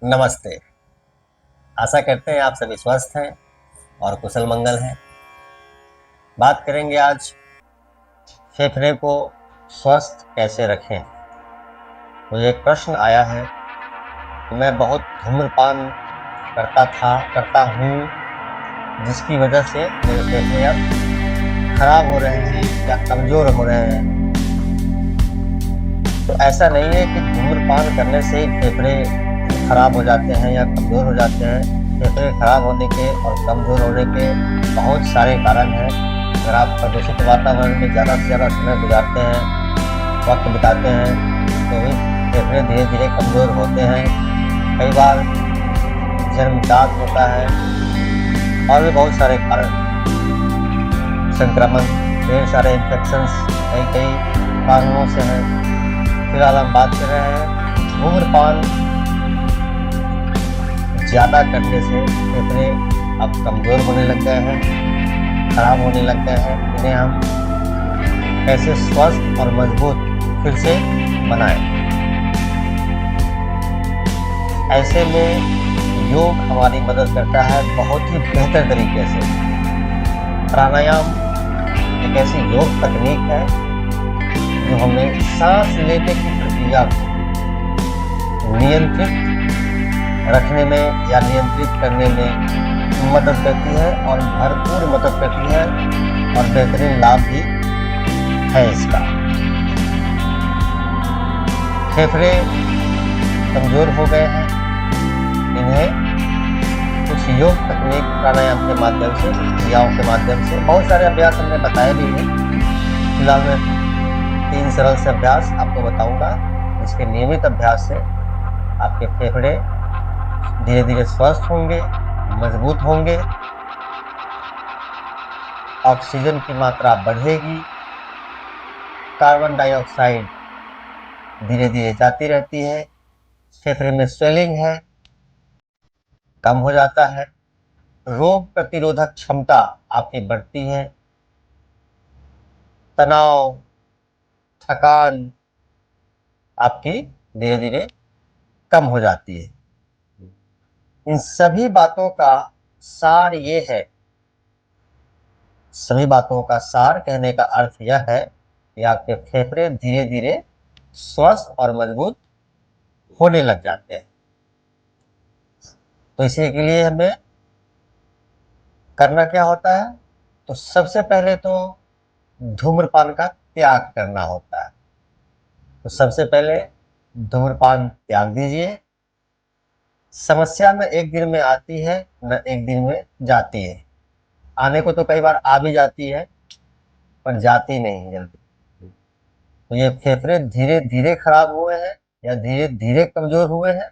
नमस्ते। आशा करते हैं आप सभी स्वस्थ हैं और कुशल मंगल हैं। बात करेंगे आज फेफड़े को स्वस्थ कैसे रखें। मुझे एक प्रश्न आया है कि मैं बहुत धूम्रपान करता हूँ, जिसकी वजह से मेरे फेफड़े अब खराब हो रहे हैं या कमजोर हो रहे हैं। तो ऐसा नहीं है कि धूम्रपान करने से ही फेफड़े खराब हो जाते हैं या कमजोर हो जाते हैं। फेफड़े खराब होने के और कमजोर होने के बहुत सारे कारण हैं। अगर आप प्रदूषित वातावरण में ज़्यादा से ज़्यादा समय गुजारते हैं, वक्त बिताते हैं, तो भी फेफड़े धीरे धीरे कमजोर होते हैं। कई बार जन्मजात होता है और भी बहुत सारे कारण, संक्रमण, ढेर सारे इन्फेक्शंस कई कारणों से हैं। फिलहाल हम बात कर रहे हैं धूम्रपान ज़्यादा करने से फेफड़े अब कमज़ोर होने लग गए हैं, खराब होने लग गए हैं। इन्हें हम कैसे स्वस्थ और मजबूत फिर से बनाएं। ऐसे में योग हमारी मदद करता है बहुत ही बेहतर तरीके से। प्राणायाम एक ऐसी योग तकनीक है जो हमें सांस लेने की प्रक्रिया को नियंत्रित रखने में या नियंत्रित करने में मदद करती है और भरपूर मदद करती है और बेहतरीन लाभ भी है इसका। फेफड़े कमजोर हो गए हैं, इन्हें कुछ योग तकनीक प्राणायाम के माध्यम से, क्रियाओं के माध्यम से, बहुत सारे अभ्यास हमने बताए भी हैं। फिलहाल मैं 3 सरल से अभ्यास आपको बताऊंगा, जिसके नियमित अभ्यास से आपके फेफड़े धीरे धीरे स्वस्थ होंगे, मजबूत होंगे, ऑक्सीजन की मात्रा बढ़ेगी, कार्बन डाइऑक्साइड धीरे धीरे जाती रहती है, फेफड़े में स्वेलिंग है कम हो जाता है, रोग प्रतिरोधक क्षमता आपकी बढ़ती है, तनाव, थकान आपकी धीरे धीरे कम हो जाती है। इन सभी बातों का सार ये है, सभी बातों का सार कहने का अर्थ यह है कि आपके फेफड़े धीरे धीरे स्वस्थ और मजबूत होने लग जाते हैं। तो इसी के लिए हमें करना क्या होता है? तो सबसे पहले तो धूम्रपान का त्याग करना होता है। तो सबसे पहले धूम्रपान त्याग दीजिए। समस्या न एक दिन में आती है, न एक दिन में जाती है। आने को तो कई बार आ भी जाती है, पर जाती नहीं जल्दी। तो ये फेफड़े धीरे धीरे खराब हुए हैं या धीरे धीरे कमजोर हुए हैं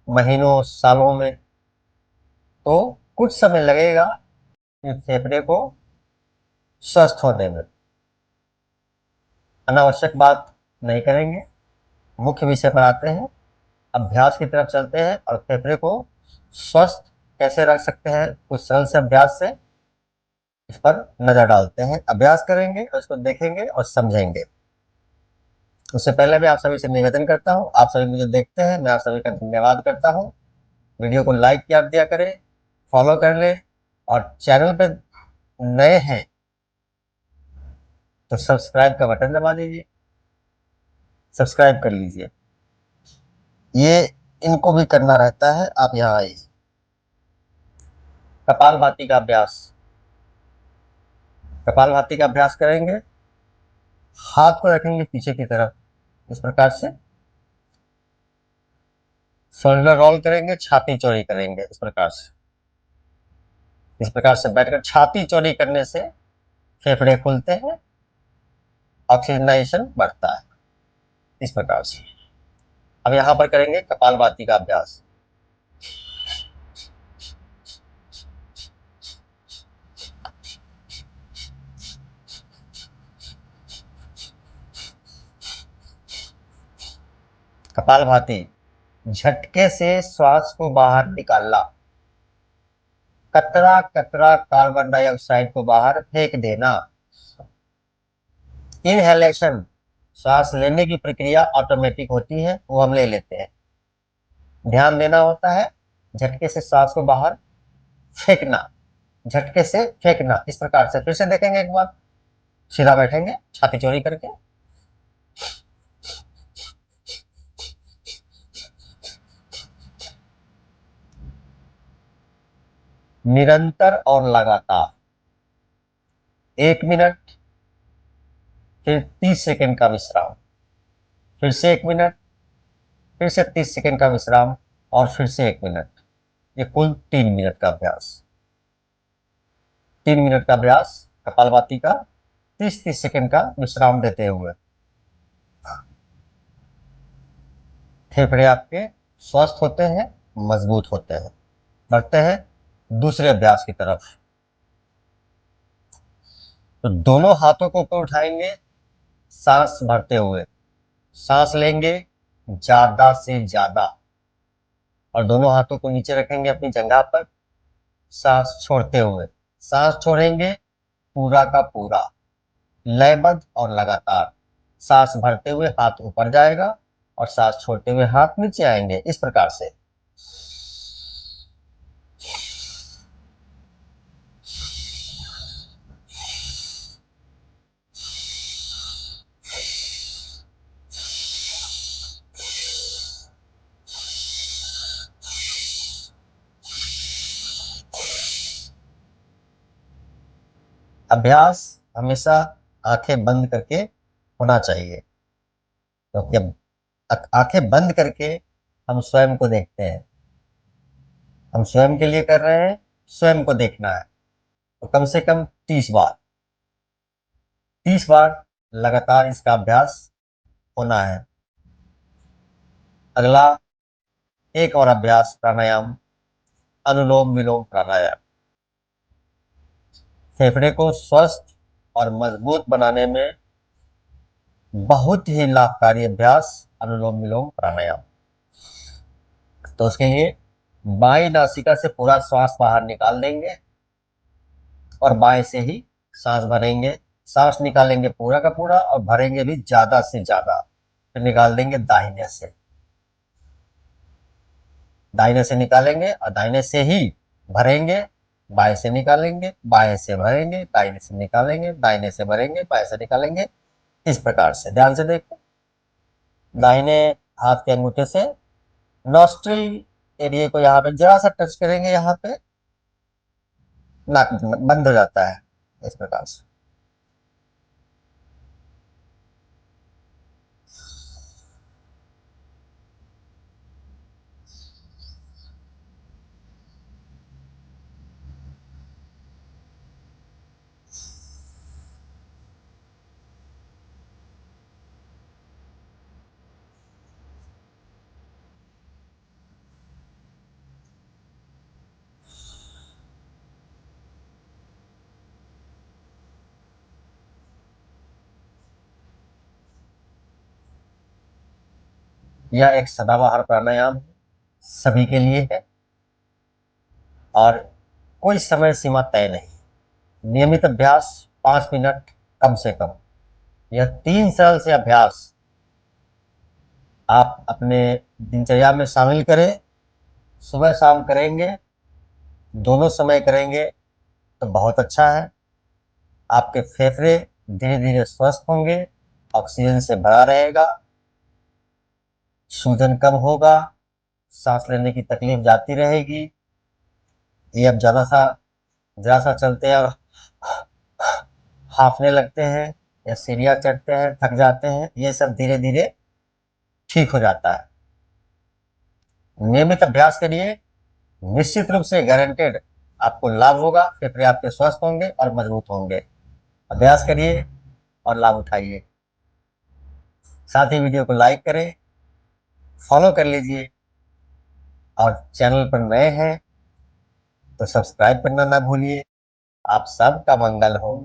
महीनों सालों में, तो कुछ समय लगेगा इस फेफड़े को स्वस्थ होने में। अनावश्यक बात नहीं करेंगे, मुख्य विषय पर आते हैं, अभ्यास की तरफ चलते हैं और फेफड़े को स्वस्थ कैसे रख सकते हैं कुछ सरल से अभ्यास से इस पर नजर डालते हैं। अभ्यास करेंगे और इसको देखेंगे और समझेंगे। उससे पहले मैं आप सभी से निवेदन करता हूँ, आप सभी मुझे देखते हैं, मैं आप सभी का धन्यवाद करता हूँ। वीडियो को लाइक कर दिया करें, फॉलो कर लें और चैनल पर नए हैं तो सब्सक्राइब का बटन दबा दीजिए, सब्सक्राइब कर लीजिए। ये इनको भी करना रहता है। आप यहाँ आइए। कपालभाति का अभ्यास। कपालभाति का अभ्यास करेंगे, हाथ को रखेंगे पीछे की तरफ इस प्रकार से, शोल्डर रोल करेंगे, छाती चौड़ी करेंगे इस प्रकार से। इस प्रकार से बैठकर छाती चौड़ी करने से फेफड़े खुलते हैं, ऑक्सीजनाइजेशन बढ़ता है इस प्रकार से। अब यहाँ पर करेंगे कपालभाति का अभ्यास। कपालभाति, झटके से श्वास को बाहर निकालना, कतरा कतरा कार्बन डाइऑक्साइड को बाहर फेंक देना। इनहेलेशन, सांस लेने की प्रक्रिया ऑटोमेटिक होती है, वो हम ले लेते हैं। ध्यान देना होता है, झटके से सांस को बाहर फेंकना, झटके से फेंकना, इस प्रकार से। फिर से देखेंगे एक बार, सीधा बैठेंगे छाती चौड़ी करके, निरंतर और लगातार 1 मिनट, फिर 30 सेकंड का विश्राम, फिर से 1 मिनट, फिर से 30 सेकंड का विश्राम, और फिर से 1 मिनट। ये कुल 3 मिनट का अभ्यास। 3 मिनट का अभ्यास कपालभाति का, 30-30 सेकंड का विश्राम देते हुए। फेफड़े आपके स्वस्थ होते हैं, मजबूत होते हैं। बढ़ते हैं दूसरे अभ्यास की तरफ। तो दोनों हाथों को ऊपर उठाएंगे, सांस भरते हुए, सांस लेंगे ज्यादा से ज्यादा, और दोनों हाथों को नीचे रखेंगे अपनी जगह पर, सांस छोड़ते हुए, सांस छोड़ेंगे पूरा का पूरा, लयबद्ध और लगातार। सांस भरते हुए हाथ ऊपर जाएगा और सांस छोड़ते हुए हाथ नीचे आएंगे, इस प्रकार से। अभ्यास हमेशा आंखें बंद करके होना चाहिए, क्योंकि आंखें बंद करके हम स्वयं को देखते हैं। हम स्वयं के लिए कर रहे हैं, स्वयं को देखना है। तो कम से कम 30 बार, 30 बार लगातार इसका अभ्यास होना है। अगला एक और अभ्यास प्राणायाम, अनुलोम विलोम प्राणायाम। फेफड़े को स्वस्थ और मजबूत बनाने में बहुत ही लाभकारी अभ्यास अनुलोम विलोम प्राणायाम। तो उसके लिए बाएं नासिका से पूरा श्वास बाहर निकाल देंगे और बाएं से ही सांस भरेंगे। सांस निकालेंगे पूरा का पूरा और भरेंगे भी ज्यादा से ज्यादा। फिर निकाल देंगे दाहिने से, दाहिने से निकालेंगे और दाहिने से ही भरेंगे, बाएं से निकालेंगे, बाएं से भरेंगे, दाहिने से निकालेंगे, दाहिने से भरेंगे, बाएं से निकालेंगे, इस प्रकार से। ध्यान से देखो, दाहिने हाथ के अंगूठे से नॉस्ट्रिल एरिया को यहाँ पे जरा सा टच करेंगे, यहाँ पे नाक बंद हो जाता है, इस प्रकार से। यह एक सदाबहार प्राणायाम सभी के लिए है और कोई समय सीमा तय नहीं। नियमित अभ्यास 5 मिनट कम से कम। यह 3 साल से अभ्यास आप अपने दिनचर्या में शामिल करें। सुबह शाम करेंगे, दोनों समय करेंगे तो बहुत अच्छा है। आपके फेफड़े धीरे धीरे स्वस्थ होंगे, ऑक्सीजन से भरा रहेगा, सूजन कम होगा, सांस लेने की तकलीफ जाती रहेगी। ये अब जरा सा चलते हैं और हांफने लगते हैं या सीढ़ियाँ चढ़ते हैं थक जाते हैं, ये सब धीरे धीरे ठीक हो जाता है। नियमित अभ्यास के लिए निश्चित रूप से गारंटेड आपको लाभ होगा, फेफड़े आपके स्वस्थ होंगे और मजबूत होंगे। अभ्यास करिए और लाभ उठाइए। साथ ही वीडियो को लाइक करें, फॉलो कर लीजिए, और चैनल पर नए हैं तो सब्सक्राइब करना ना भूलिए। आप सबका मंगल हो।